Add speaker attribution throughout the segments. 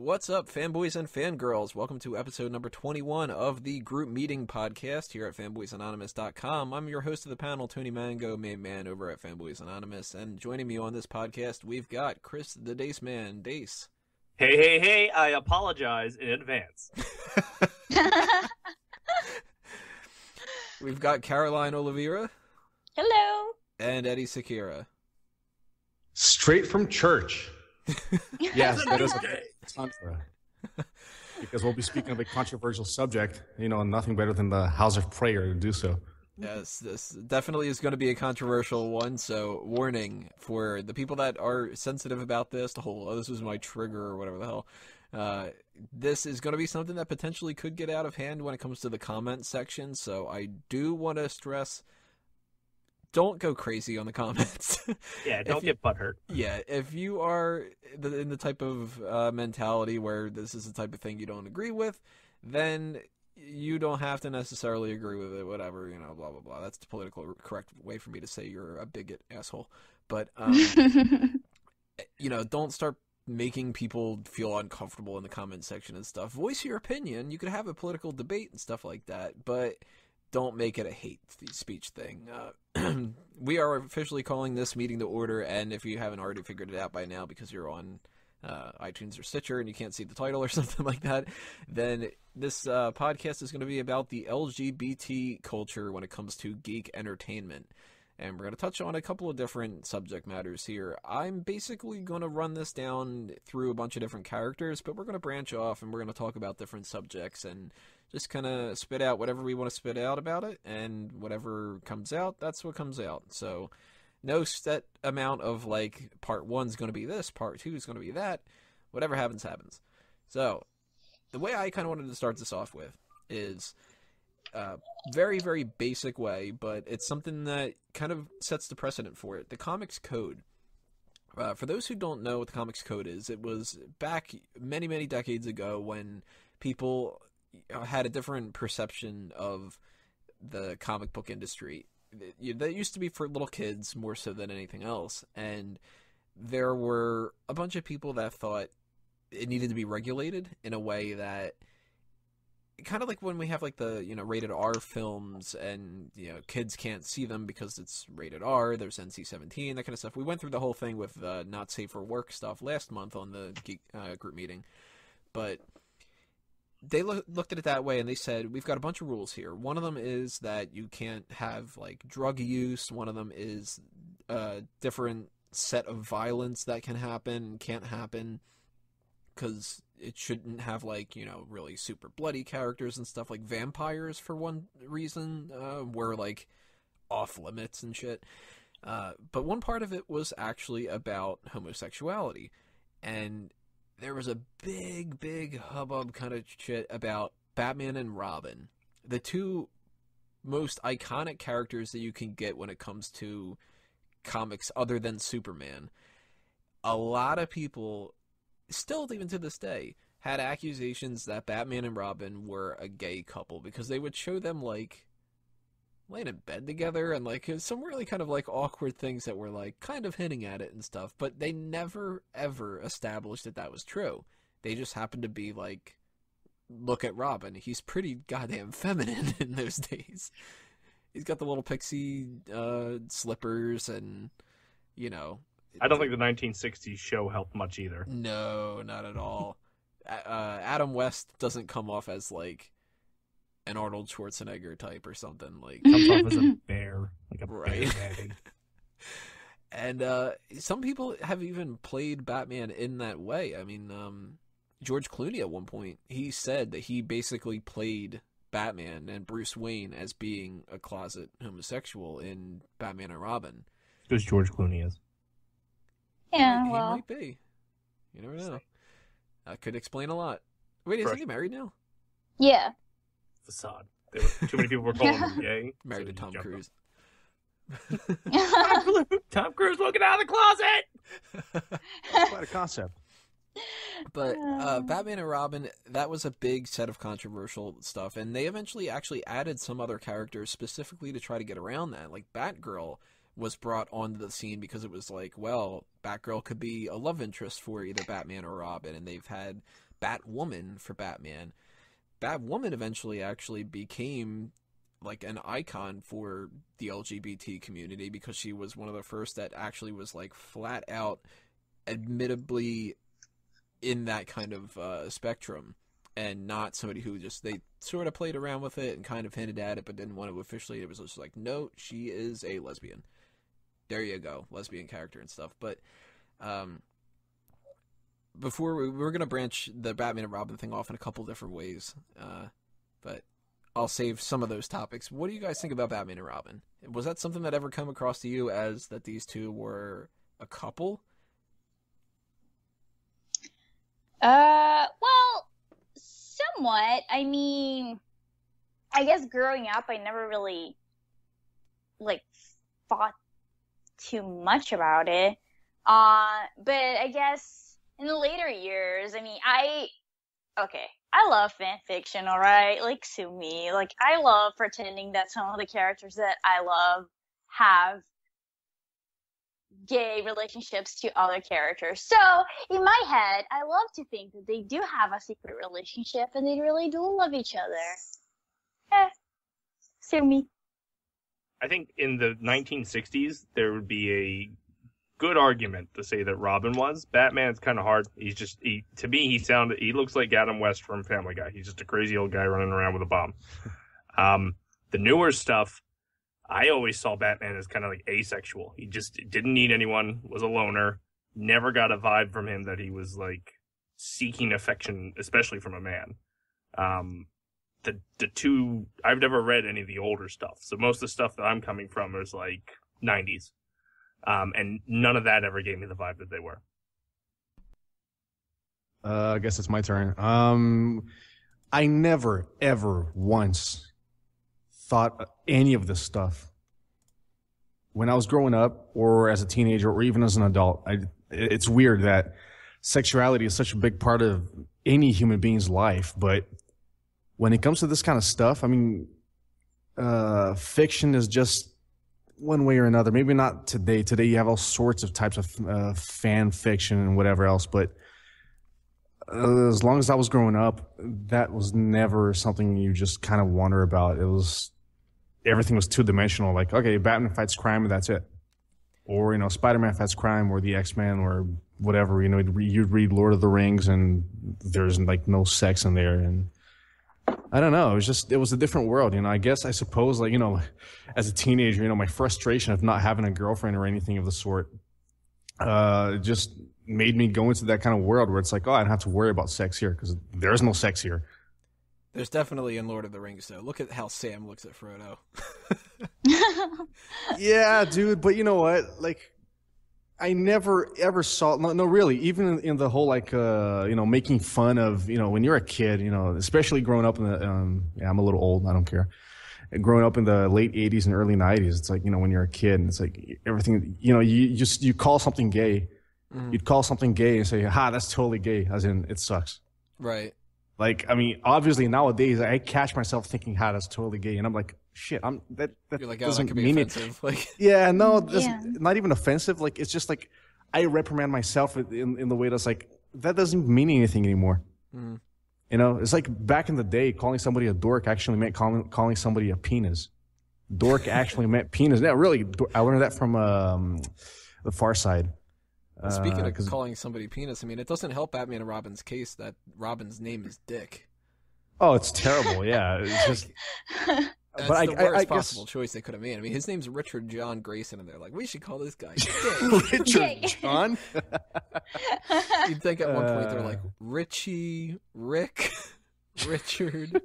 Speaker 1: What's up, fanboys and fangirls? Welcome to episode number 21 of the Group Meeting Podcast here at fanboysanonymous.com. I'm your host of the panel, Tony Mango, main man over at Fanboys Anonymous, and joining me on this podcast, we've got Chris the Dace Man. Dace.
Speaker 2: Hey, I apologize in advance.
Speaker 1: We've got Caroline Oliveira.
Speaker 3: Hello.
Speaker 1: And Eddie Siqueira.
Speaker 4: Straight from church. Yes, that is a contra. Because we'll be speaking of a controversial subject, nothing better than the house of prayer to do so.
Speaker 1: Yes, this definitely is going to be a controversial one, so warning for the people that are sensitive about this, the whole, oh, this is my trigger or whatever the hell. This is going to be something that potentially could get out of hand when it comes to the comment section, so I do want to stress, don't go crazy on the comments.
Speaker 2: Yeah, don't get butthurt.
Speaker 1: Yeah, if you are in the type of mentality where this is the type of thing you don't agree with, then you don't have to necessarily agree with it, whatever, blah, blah, blah. That's the political correct way for me to say you're a bigot asshole. But, don't start making people feel uncomfortable in the comment section and stuff. Voice your opinion. You could have a political debate and stuff like that, but don't make it a hate speech thing. We are officially calling this meeting to order, and if you haven't already figured it out by now because you're on iTunes or Stitcher and you can't see the title or something like that, then this podcast is going to be about the LGBT culture when it comes to geek entertainment. And we're going to touch on a couple of different subject matters here. I'm basically going to run this down through a bunch of different characters, but we're going to branch off and we're going to talk about different subjects and just kind of spit out whatever we want to spit out about it, and whatever comes out, that's what comes out. So no set amount of, like, part 1's going to be this, part 2 is going to be that. Whatever happens, happens. So the way I kind of wanted to start this off with is very, very basic way, but it's something that kind of sets the precedent for it. The Comics Code. For those who don't know what the Comics Code is, it was back many, many decades ago when people had a different perception of the comic book industry. That used to be for little kids more so than anything else, and there were a bunch of people that thought it needed to be regulated in a way that, kind of like when we have like the rated R films and kids can't see them because it's rated R, there's NC-17, that kind of stuff. We went through the whole thing with not safe for work stuff last month on the Geek group meeting, but they looked at it that way, and they said, we've got a bunch of rules here. One of them is that you can't have, like, drug use. One of them is a different set of violence that can happen and can't happen, because it shouldn't have, like, really super bloody characters and stuff. Like vampires, for one reason, were, like, off limits and shit. But one part of it was actually about homosexuality, and there was a big hubbub kind of shit about Batman and Robin, the two most iconic characters that you can get when it comes to comics other than Superman. A lot of people, still even to this day, had accusations that Batman and Robin were a gay couple because they would show them, like, laying in bed together and, like, some really kind of, like, awkward things that were, like, kind of hinting at it and stuff, but they never, ever established that that was true. They just happened to be, like, look at Robin. He's pretty goddamn feminine in those days. He's got the little pixie slippers and,
Speaker 2: I don't think the 1960s show helped much either.
Speaker 1: No, not at all. Adam West doesn't come off as, like, an Arnold Schwarzenegger type or something. Like,
Speaker 2: Comes off as a bear, like a
Speaker 1: right.
Speaker 2: bear.
Speaker 1: And some people have even played Batman in that way. I mean, George Clooney at one point, he said that he basically played Batman and Bruce Wayne as being a closet homosexual in Batman and Robin.
Speaker 2: Because George Clooney is.
Speaker 3: Yeah,
Speaker 1: He
Speaker 3: well.
Speaker 1: might be. You never know. That could explain a lot. Wait, is he married now?
Speaker 3: Yeah.
Speaker 2: Facade. Too many people were calling him gay.
Speaker 1: Married
Speaker 2: so
Speaker 1: to Tom Cruise.
Speaker 2: Tom Cruise looking out of the closet!
Speaker 4: Quite a concept.
Speaker 1: But Batman and Robin, that was a big set of controversial stuff, and they eventually actually added some other characters specifically to try to get around that. Like Batgirl was brought onto the scene because it was like, well, Batgirl could be a love interest for either Batman or Robin, and they've had Batwoman for Batman. Batwoman eventually actually became like an icon for the LGBT community because she was one of the first that actually was like flat out admittably in that kind of spectrum, and not somebody who just, they sort of played around with it and kind of hinted at it but didn't want to officially. It was just like, no, she is a lesbian. There you go, lesbian character and stuff. But before we're going to branch the Batman and Robin thing off in a couple different ways, but I'll save some of those topics. What do you guys think about Batman and Robin? Was that something that ever come across to you as that these two were a couple?
Speaker 3: Well, somewhat. I mean, I guess growing up, I never really, like, thought too much about it. But I guess in the later years, I mean, I love fan fiction, alright? Like, sue me. Like, I love pretending that some of the characters that I love have gay relationships to other characters. So, in my head, I love to think that they do have a secret relationship and they really do love each other. Sue me.
Speaker 2: I think in the 1960s, there would be a good argument to say that Robin was. Batman's kind of hard. He's just, to me, he looks like Adam West from Family Guy. He's just a crazy old guy running around with a bomb. The newer stuff, I always saw Batman as kind of like asexual. He just didn't need anyone, was a loner, never got a vibe from him that he was like seeking affection, especially from a man. The two, I've never read any of the older stuff, so most of the stuff that I'm coming from is like 90s. And none of that ever gave me the vibe that they were.
Speaker 4: I guess it's my turn. I never, ever once thought any of this stuff. When I was growing up, or as a teenager, or even as an adult, it's weird that sexuality is such a big part of any human being's life, but when it comes to this kind of stuff, I mean, fiction is just one way or another. Maybe not today. Today you have all sorts of types of fan fiction and whatever else, but as long as I was growing up, that was never something you just kind of wonder about. Everything was two-dimensional. Like, okay, Batman fights crime and that's it. Or, Spider-Man fights crime, or the X-Men, or whatever. You'd read Lord of the Rings and there's like no sex in there. And I don't know. It was a different world. I suppose, like, as a teenager, my frustration of not having a girlfriend or anything of the sort, just made me go into that kind of world where it's like, oh, I don't have to worry about sex here because there's no sex here.
Speaker 1: There's definitely in Lord of the Rings, though. Look at how Sam looks at Frodo.
Speaker 4: Yeah, dude. But you know what? Like, I never ever saw. No, really. Even in the whole like, making fun of, when you're a kid, especially growing up in the. I'm a little old. I don't care. Growing up in the late '80s and early '90s, it's like, when you're a kid, and it's like everything. You call something gay. Mm. You'd call something gay and say, "Ha, that's totally gay," as in it sucks.
Speaker 1: Right.
Speaker 4: Like, I mean, obviously nowadays I catch myself thinking, "Ha, that's totally gay," and I'm like, "Shit, that
Speaker 1: You're like, oh,
Speaker 4: doesn't
Speaker 1: that could be
Speaker 4: mean
Speaker 1: offensive."
Speaker 4: it."
Speaker 1: Like,
Speaker 4: yeah, no, not even offensive. Like, it's just like I reprimand myself in the way that's like, that doesn't mean anything anymore. Mm. It's like back in the day, calling somebody a dork actually meant calling somebody a penis. Dork actually meant penis. Yeah, really, I learned that from The Far Side.
Speaker 1: Speaking of calling somebody penis, I mean, it doesn't help Batman and Robin's case that Robin's name is Dick.
Speaker 4: Oh, it's terrible. Yeah, it's just.
Speaker 1: That's the worst possible choice they could have made. I mean, his name's Richard John Grayson, and they're like, we should call this guy Dick.
Speaker 4: Richard John?
Speaker 1: You'd think at one point they're like, Richie, Rick, Richard.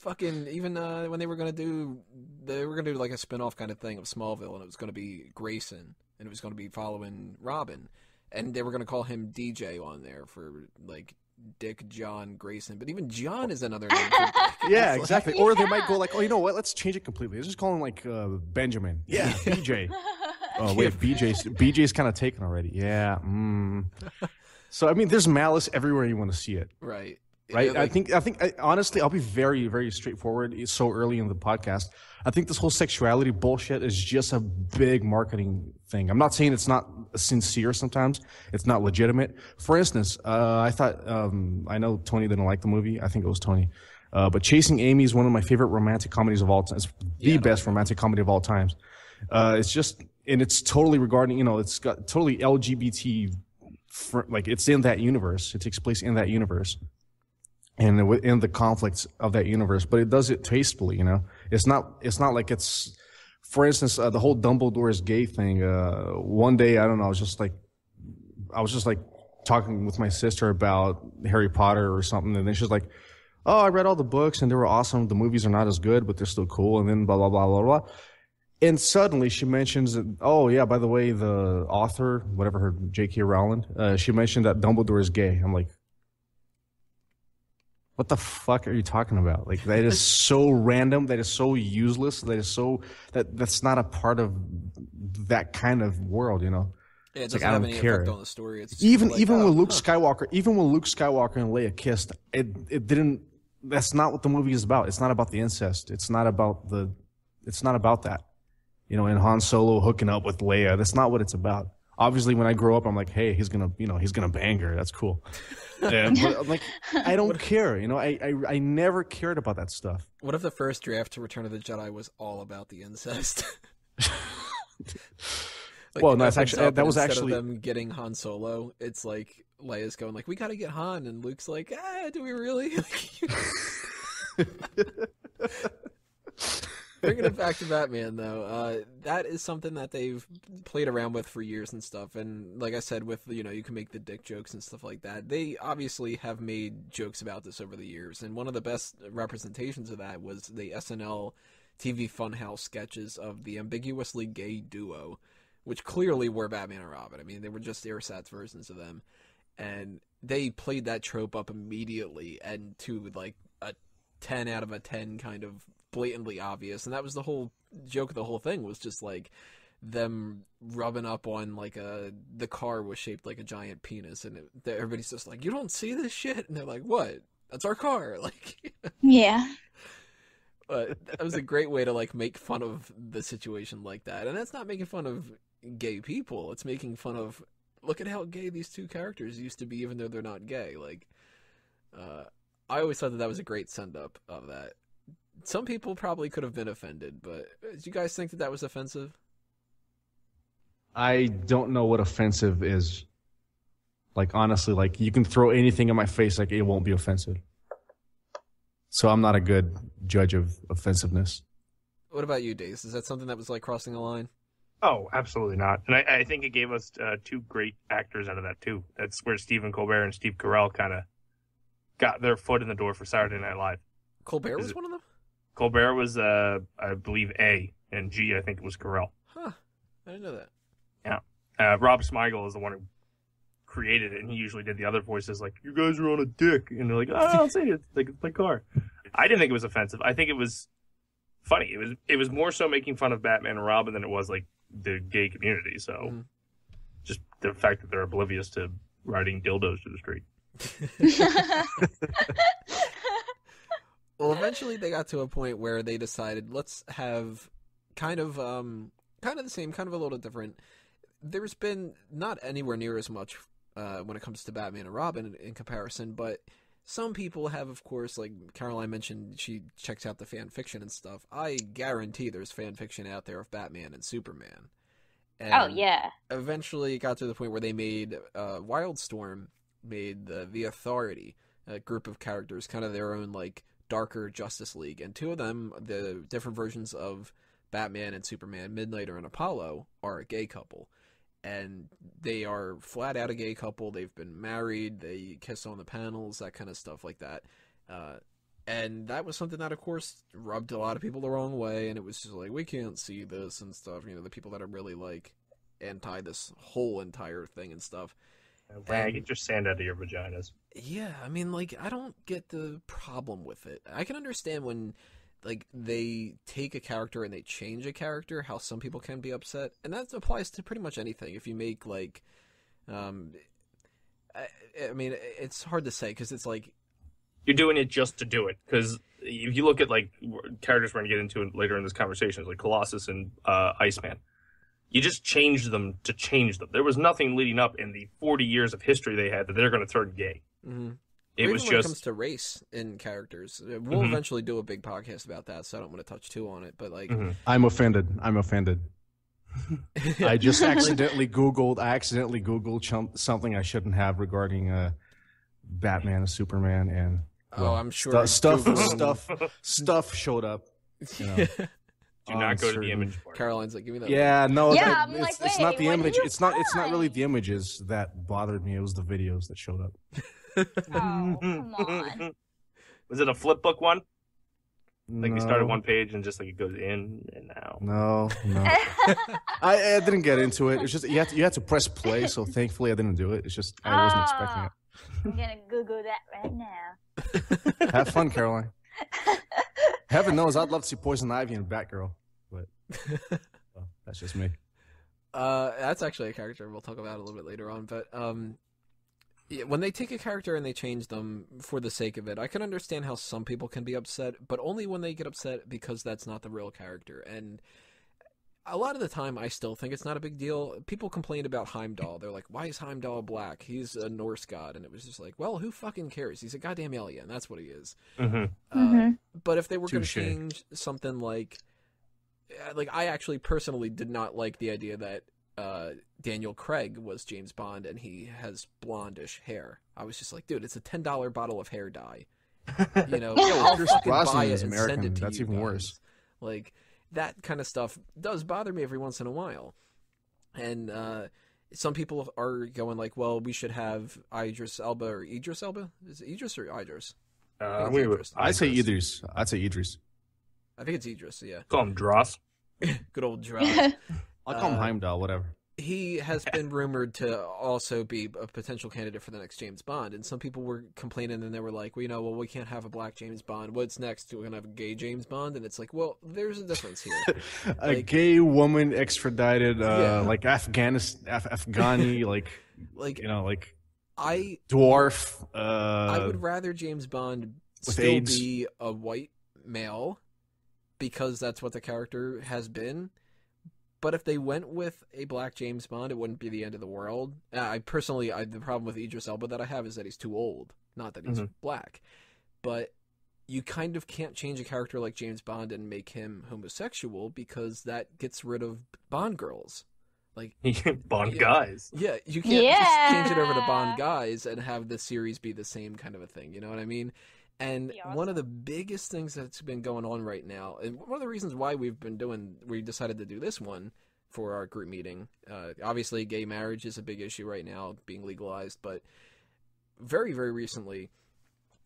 Speaker 1: Fucking, even when they were going to do like a spin-off kind of thing of Smallville, and it was going to be Grayson, and it was going to be following Robin, and they were going to call him DJ on there for like Dick John Grayson, but even John is another name for Dick.
Speaker 4: Yeah, exactly. Or they might go like, oh, you know what? Let's change it completely. Let's just call him like Benjamin. Yeah, BJ. Oh wait, BJ's kind of taken already. Yeah. So I mean, there's malice everywhere you want to see it.
Speaker 1: Right.
Speaker 4: right?
Speaker 1: Like,
Speaker 4: Honestly, I'll be very, very straightforward. It's so early in the podcast. I think this whole sexuality bullshit is just a big marketing thing. I'm not saying it's not sincere sometimes. It's not legitimate. For instance, I thought, I know Tony didn't like the movie. I think it was Tony. But Chasing Amy is one of my favorite romantic comedies of all time. It's the best romantic comedy of all times. It's just, and it's totally regarding, it's got totally LGBT, like it's in that universe. It takes place in that universe. And in the conflicts of that universe, but it does it tastefully, It's not like it's, for instance, the whole Dumbledore's gay thing. One day, I don't know, I was just like talking with my sister about Harry Potter or something, and then she's like, "Oh, I read all the books and they were awesome. The movies are not as good, but they're still cool." And then blah blah blah blah blah. And suddenly she mentions that, oh yeah, by the way, the author, whatever her J.K. Rowling, she mentioned that Dumbledore is gay. I'm like, what the fuck are you talking about? Like, that is so random. That is so useless. That's not a part of that kind of world,
Speaker 1: Yeah, it doesn't have any effect on the story. It's
Speaker 4: even with Luke Skywalker, and Leia kissed, it didn't. That's not what the movie is about. It's not about the incest. It's not about that. And Han Solo hooking up with Leia. That's not what it's about. Obviously, when I grow up, I'm like, hey, he's gonna bang her. That's cool. But I'm like, I don't care. I never cared about that stuff.
Speaker 1: What if the first draft to Return of the Jedi was all about the incest?
Speaker 4: Well, no, that was actually
Speaker 1: them getting Han Solo. It's like Leia's going like, we got to get Han, and Luke's like, do we really? Bringing it back to Batman, though, that is something that they've played around with for years and stuff. And like I said, with you can make the dick jokes and stuff like that. They obviously have made jokes about this over the years, and one of the best representations of that was the SNL TV Funhouse sketches of the Ambiguously Gay Duo, which clearly were Batman and Robin. I mean, they were just ersatz versions of them, and they played that trope up immediately and to like a 10 out of a 10 kind of blatantly obvious. And that was the whole joke of the whole thing, was just like them rubbing up on like the car was shaped like a giant penis, and everybody's just like, you don't see this shit, and they're like, what? That's our car. Like,
Speaker 3: yeah.
Speaker 1: But that was a great way to like make fun of the situation like that. And that's not making fun of gay people. It's making fun of, look at how gay these two characters used to be, even though they're not gay. Like, I always thought that was a great send up of that. Some people probably could have been offended, but do you guys think that was offensive?
Speaker 4: I don't know what offensive is. Like, honestly, like, you can throw anything in my face, like, it won't be offensive. So I'm not a good judge of offensiveness.
Speaker 1: What about you, Dace? Is that something that was like crossing a line?
Speaker 2: Oh, absolutely not. And I think it gave us two great actors out of that, too. That's where Stephen Colbert and Steve Carell kind of got their foot in the door for Saturday Night Live.
Speaker 1: Colbert was one of them?
Speaker 2: Colbert was, I believe, A, and G, I think it was Carell.
Speaker 1: Huh. I didn't know that.
Speaker 2: Yeah. Rob Smigel is the one who created it, and he usually did the other voices like, you guys are on a dick. And they're like, oh, I'll say it. Like, it's my car. I didn't think it was offensive. I think it was funny. It was more so making fun of Batman and Robin than it was, like, the gay community. So just the fact that they're oblivious to riding dildos to the street.
Speaker 1: Well, eventually they got to a point where they decided, let's have kind of the same, kind of a little different. There's been not anywhere near as much when it comes to Batman and Robin in comparison, but some people have, of course, like Caroline mentioned, she checks out the fan fiction and stuff. I guarantee there's fan fiction out there of Batman and Superman. And
Speaker 3: oh, yeah.
Speaker 1: Eventually it got to the point where they made Wildstorm made the Authority, a group of characters, kind of their own, like, darker Justice League. And two of them, the different versions of Batman and Superman, Midnighter and Apollo, are a gay couple. And they are flat out a gay couple. They've been married. They kiss on the panels, that kind of stuff like that. And that was something that, of course, rubbed a lot of people the wrong way. And it was just like, we can't see this and stuff. The people that are really, like, anti this whole entire thing and stuff.
Speaker 2: Get your sand out of your vaginas.
Speaker 1: Yeah, I mean, like, I don't get the problem with it. I can understand when, like, they take a character and they change a character, how some people can be upset. And that applies to pretty much anything. If you make, like, I mean, it's hard to say, because it's like,
Speaker 2: you're doing it just to do it. Because if you look at like characters we're going to get into later in this conversation, like Colossus and Iceman, you just changed them to change them. There was nothing leading up in the 40 years of history they had that they're going to turn gay.
Speaker 1: Mm-hmm.
Speaker 2: It was
Speaker 1: when
Speaker 2: just
Speaker 1: it comes to race in characters. We'll eventually do a big podcast about that, so I don't want to touch too on it. But like,
Speaker 4: I'm offended. I just accidentally Googled something I shouldn't have regarding Batman and Superman, and
Speaker 1: I'm sure
Speaker 4: stuff showed up. You know,
Speaker 2: do not go to the image part.
Speaker 1: Caroline's like, give me that.
Speaker 4: Yeah, no,
Speaker 3: Yeah,
Speaker 4: it's not the image. It's not really the images that bothered me. It was the videos that showed up.
Speaker 3: Oh, come on.
Speaker 2: Was it a flip book one? Like
Speaker 4: No.
Speaker 2: you started one page and just like it goes in and out.
Speaker 4: No. I didn't get into it. It's just you had to press play. So thankfully I didn't do it. It's just I wasn't expecting it.
Speaker 3: I'm gonna Google that right now.
Speaker 4: Have fun, Caroline. Heaven knows I'd love to see Poison Ivy and Batgirl, but that's just me.
Speaker 1: That's actually a character we'll talk about a little bit later on. But when they take a character and they change them for the sake of it, I can understand how some people can be upset, but only when they get upset because that's not the real character. And a lot of the time, I still think it's not a big deal. People complained about Heimdall. They're like, why is Heimdall black? He's a Norse god. And it was just like, well, who fucking cares? He's a goddamn alien. That's what he is. But if they were going to change something like I actually personally did not like the idea that Daniel Craig was James Bond and he has blondish hair. I was just like, dude, it's a $10 bottle of hair dye. You know, I'll
Speaker 4: Pierce
Speaker 1: fucking buy
Speaker 4: Brosnan
Speaker 1: it
Speaker 4: is
Speaker 1: and
Speaker 4: American.
Speaker 1: send it to
Speaker 4: That's
Speaker 1: you
Speaker 4: even
Speaker 1: guys.
Speaker 4: worse.
Speaker 1: Like, that kind of stuff does bother me every once in a while. And some people are going like, well, we should have Idris Elba or Idris Elba? Is it Idris or Idris?
Speaker 4: I'd say Idris.
Speaker 1: I think it's Idris, yeah.
Speaker 2: Call him Dross.
Speaker 1: Good old Dross.
Speaker 4: I'll call him Heimdall, whatever.
Speaker 1: He has been rumored to also be a potential candidate for the next James Bond, and some people were complaining, and they were like, well, we can't have a black James Bond. What's next? We're going to have a gay James Bond? And it's like, well, there's a difference here.
Speaker 4: A gay woman extradited, like Afghani, like you know, like dwarf.
Speaker 1: I would rather James Bond still
Speaker 4: AIDS.
Speaker 1: be a white male, because that's what the character has been. But if they went with a black James Bond, it wouldn't be the end of the world. The problem with Idris Elba that I have is that he's too old, not that he's black. But you kind of can't change a character like James Bond and make him homosexual, because that gets rid of Bond girls. Like
Speaker 2: Bond guys.
Speaker 1: Yeah, you can't just change it over to Bond guys and have the series be the same kind of a thing. You know what I mean? And one of the biggest things that's been going on right now, and one of the reasons why we decided to do this one for our group meeting, obviously gay marriage is a big issue right now, being legalized, but very, very recently,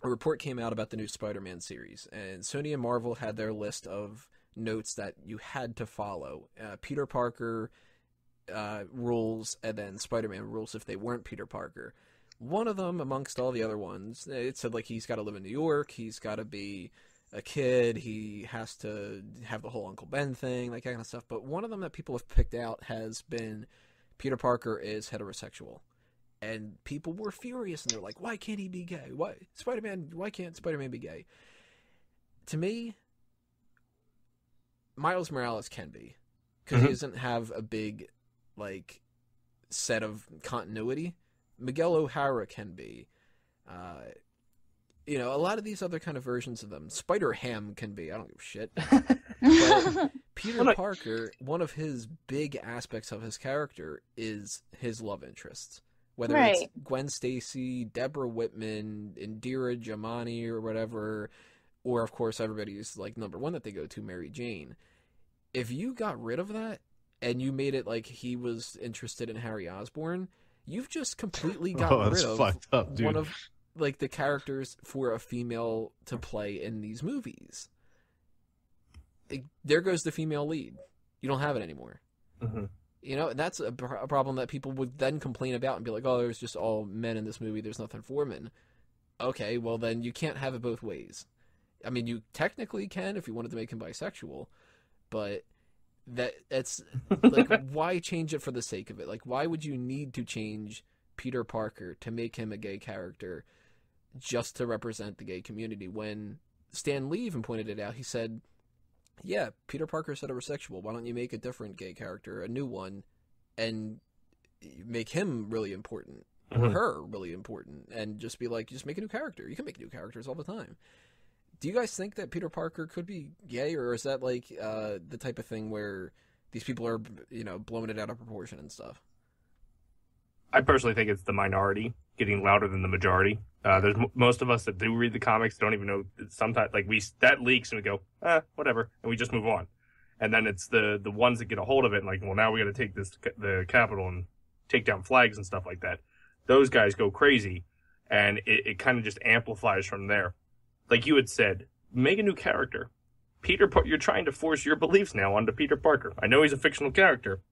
Speaker 1: a report came out about the new Spider-Man series, and Sony and Marvel had their list of notes that you had to follow. Peter Parker rules, and then Spider-Man rules if they weren't Peter Parker. One of them, amongst all the other ones, it said, like, he's got to live in New York, he's got to be a kid, he has to have the whole Uncle Ben thing, like that kind of stuff. But one of them that people have picked out has been Peter Parker is heterosexual. And people were furious, and they're like, why can't he be gay? Why can't Spider-Man be gay? To me, Miles Morales can be, because he doesn't have a big, like, set of continuity. Miguel O'Hara can be. A lot of these other kind of versions of them. Spider-Ham can be. I don't give a shit. But Peter Parker, one of his big aspects of his character is his love interests. Whether it's Gwen Stacy, Deborah Whitman, Indira Jamani, or whatever, or, of course, everybody's, like, number one that they go to, Mary Jane. If you got rid of that, and you made it like he was interested in Harry Osborn, you've just completely got rid of one of, like, the characters for a female to play in these movies. There goes the female lead. You don't have it anymore. You know, and that's a problem that people would then complain about and be like, oh, there's just all men in this movie, there's nothing for women. Okay, well then you can't have it both ways. I mean, you technically can if you wanted to make him bisexual, but that's like, why change it for the sake of it? Like, why would you need to change Peter Parker to make him a gay character just to represent the gay community. When Stan Lee even pointed it out, he said, yeah, Peter Parker's heterosexual. Why don't you make a different gay character, a new one, and make him really important, or her really important, and just be like, just make a new character. You can make new characters all the time. Do you guys think that Peter Parker could be gay, or is that like the type of thing where these people are, blowing it out of proportion and stuff?
Speaker 2: I personally think it's the minority getting louder than the majority. There's most of us that do read the comics don't even know. Sometimes, like, that leaks and we go, whatever, and we just move on. And then it's the ones that get a hold of it and like, well, now we got to take the Capitol and take down flags and stuff like that. Those guys go crazy, and it kind of just amplifies from there. Like you had said, make a new character. You're trying to force your beliefs now onto Peter Parker. I know he's a fictional character,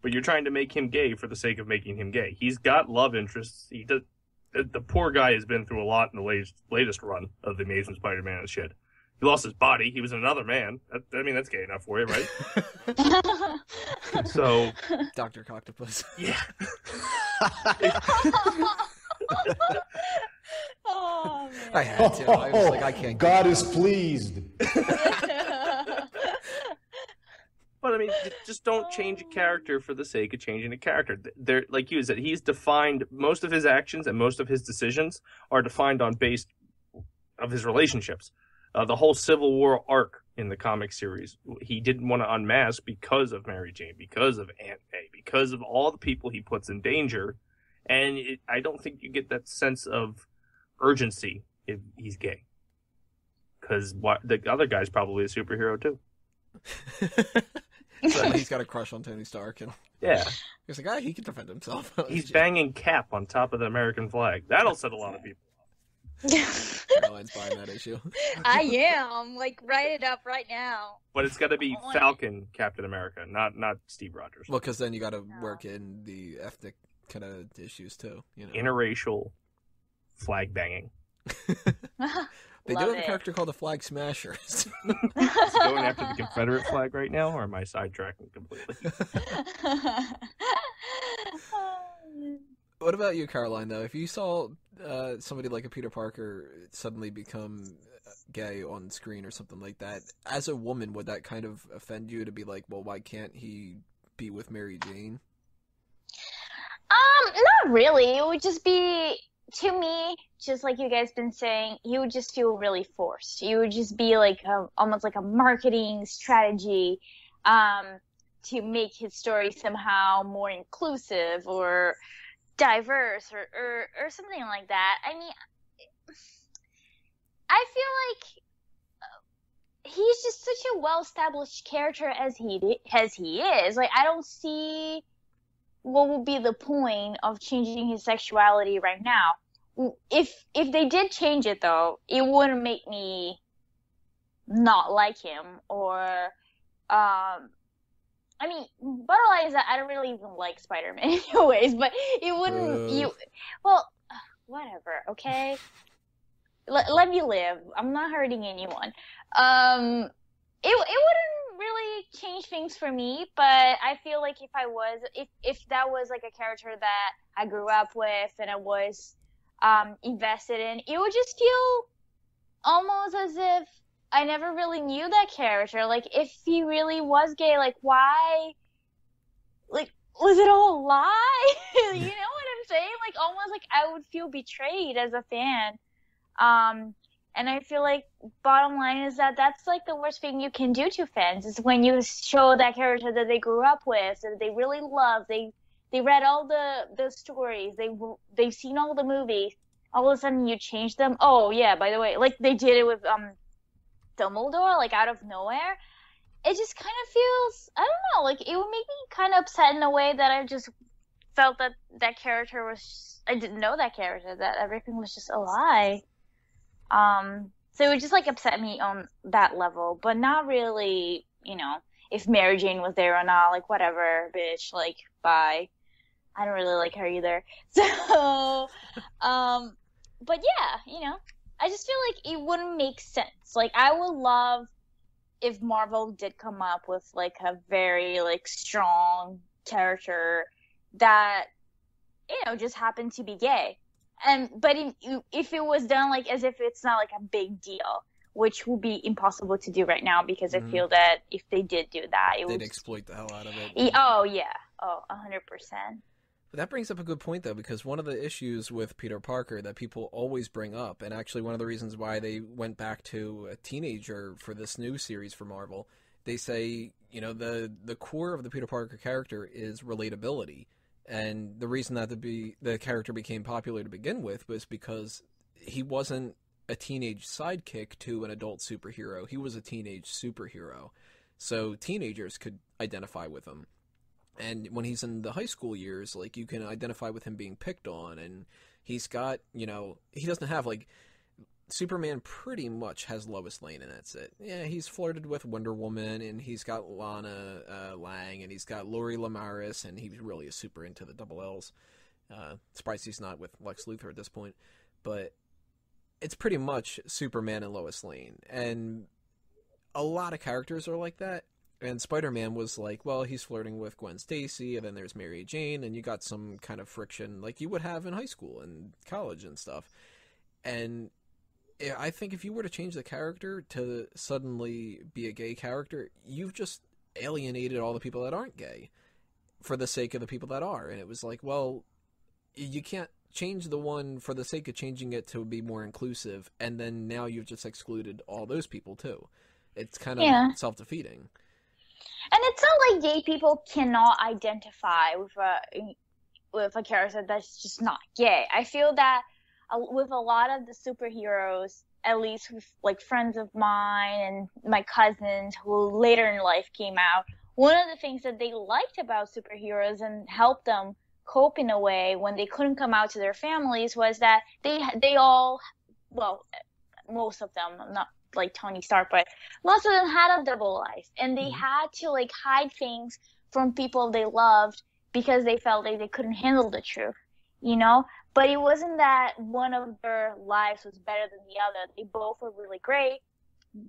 Speaker 2: but you're trying to make him gay for the sake of making him gay. He's got love interests. The poor guy has been through a lot in the latest run of the Amazing Spider-Man and shit. He lost his body. He was another man. That's gay enough for you, right? So,
Speaker 1: Dr. Coctopus.
Speaker 2: Yeah.
Speaker 3: Oh, man.
Speaker 1: I had to. I was like, I can't.
Speaker 4: God is pleased.
Speaker 2: But I mean, just don't change a character for the sake of changing a character. There, like you said, he's defined. Most of his actions and most of his decisions are defined on base of his relationships. The whole Civil War arc in the comic series, he didn't want to unmask because of Mary Jane, because of Aunt May, because of all the people he puts in danger. And I don't think you get that sense of urgency if he's gay. Because the other guy's probably a superhero too.
Speaker 1: So he's got a crush on Tony Stark, and
Speaker 2: yeah,
Speaker 1: he's like, he can defend himself.
Speaker 2: He's banging Cap on top of the American flag. That'll set a lot of people off.
Speaker 1: Caroline's buying that issue.
Speaker 3: I am. Like, write it up right now.
Speaker 2: But it's got to be Falcon Captain America, not Steve Rogers.
Speaker 1: Well, because then you got to work in the ethnic kind of issues too.
Speaker 2: Interracial flag banging.
Speaker 1: They do have a character called the Flag Smashers.
Speaker 2: Is it going after the Confederate flag right now, or am I sidetracking completely?
Speaker 1: What about you, Caroline, though? If you saw somebody like a Peter Parker suddenly become gay on screen or something like that, as a woman, would that kind of offend you to be like, well, why can't he be with Mary Jane?
Speaker 3: Not really. It would just be, to me, just like you guys been saying, you would just feel really forced. You would just be like almost like a marketing strategy to make his story somehow more inclusive or diverse or something like that. I mean, I feel like he's just such a well-established character as he is. Like, I don't see what would be the point of changing his sexuality right now. If they did change it, though, it wouldn't make me not like him or I mean, bottom line is that I don't really even like Spider-Man anyways, but it wouldn't whatever, okay? Let me live. I'm not hurting anyone. It wouldn't really change things for me, but I feel like if that was like a character that I grew up with and I was invested in, it would just feel almost as if I never really knew that character. Like, if he really was gay, like, why? Like, was it all a lie? You know what I'm saying? Like, almost like I would feel betrayed as a fan. And I feel like bottom line is that that's like the worst thing you can do to fans is when you show that character that they grew up with, that they really love, they read all the stories, they've seen all the movies, all of a sudden you change them. Oh yeah, by the way, like they did it with Dumbledore, like out of nowhere. It just kind of feels, I don't know, like it would make me kind of upset in a way that I just felt that character was, I didn't know that character, that everything was just a lie. So it would just like upset me on that level, but not really, if Mary Jane was there or not, like whatever, bitch, like bye. I don't really like her either. So, but yeah, I just feel like it wouldn't make sense. Like, I would love if Marvel did come up with like a very like strong character that, just happened to be gay. But if it was done like as if it's not like a big deal, which would be impossible to do right now, because I feel that if they did do that,
Speaker 1: they'd exploit the hell out of it.
Speaker 3: Oh yeah, 100%.
Speaker 1: But that brings up a good point, though, because one of the issues with Peter Parker that people always bring up, and actually one of the reasons why they went back to a teenager for this new series for Marvel, they say, the core of the Peter Parker character is relatability. And the reason that the character became popular to begin with was because he wasn't a teenage sidekick to an adult superhero. He was a teenage superhero. So teenagers could identify with him. And when he's in the high school years, like, you can identify with him being picked on, and he's got, he doesn't have, like, Superman pretty much has Lois Lane, and that's it. Yeah, he's flirted with Wonder Woman, and he's got Lana Lang, and he's got Lori Lamaris, and he really is super into the double L's. Surprised he's not with Lex Luthor at this point. But it's pretty much Superman and Lois Lane. And a lot of characters are like that. And Spider-Man was like, well, he's flirting with Gwen Stacy, and then there's Mary Jane, and you got some kind of friction like you would have in high school and college and stuff. And I think if you were to change the character to suddenly be a gay character, you've just alienated all the people that aren't gay for the sake of the people that are. And it was like, well, you can't change the one for the sake of changing it to be more inclusive, and then now you've just excluded all those people too. It's kind of self-defeating.
Speaker 3: And it's not like gay people cannot identify with a character that's just not gay. I feel that with a lot of the superheroes, at least with like friends of mine and my cousins who later in life came out, one of the things that they liked about superheroes and helped them cope in a way when they couldn't come out to their families was that they all, well, most of them, not like Tony Stark, but most of them had a double life, and they had to like hide things from people they loved because they felt like they couldn't handle the truth, But it wasn't that one of their lives was better than the other. They both were really great,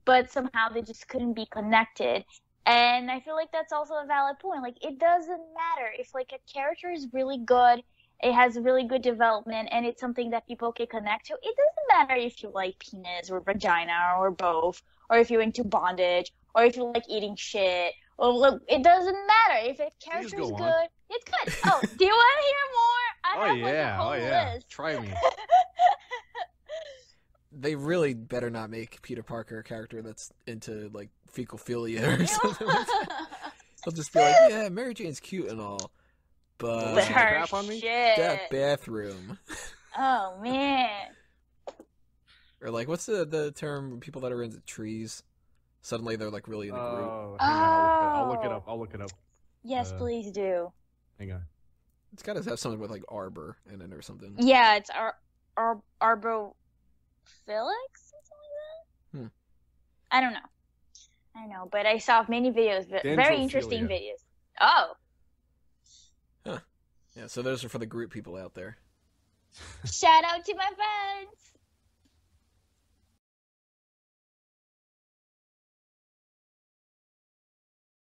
Speaker 3: but somehow they just couldn't be connected. And I feel like that's also a valid point. Like, it doesn't matter if like a character is really good, it has really good development, and it's something that people can connect to. It doesn't matter if you like penis or vagina or both, or if you're into bondage, or if you like eating shit. Or look, it doesn't matter if a character is good. It's good. Oh, do you want to hear more? I have like a whole list.
Speaker 4: Try me.
Speaker 1: They really better not make Peter Parker a character that's into like fecophilia or something like that. They'll just be like, yeah, Mary Jane's cute and all, but
Speaker 3: her shit.
Speaker 1: That bathroom.
Speaker 3: Oh man.
Speaker 1: Or like, what's the term? People that are into trees. Suddenly they're like really in a group.
Speaker 4: Oh, hang on, I'll look it up.
Speaker 3: Yes, please do.
Speaker 4: Hang on.
Speaker 1: It's got to have something with like arbor in it or something.
Speaker 3: Yeah, it's arbophilics, something like that. I don't know, but I saw many videos, very interesting videos. Oh.
Speaker 1: Huh. Yeah, so those are for the group people out there.
Speaker 3: Shout out to my friends.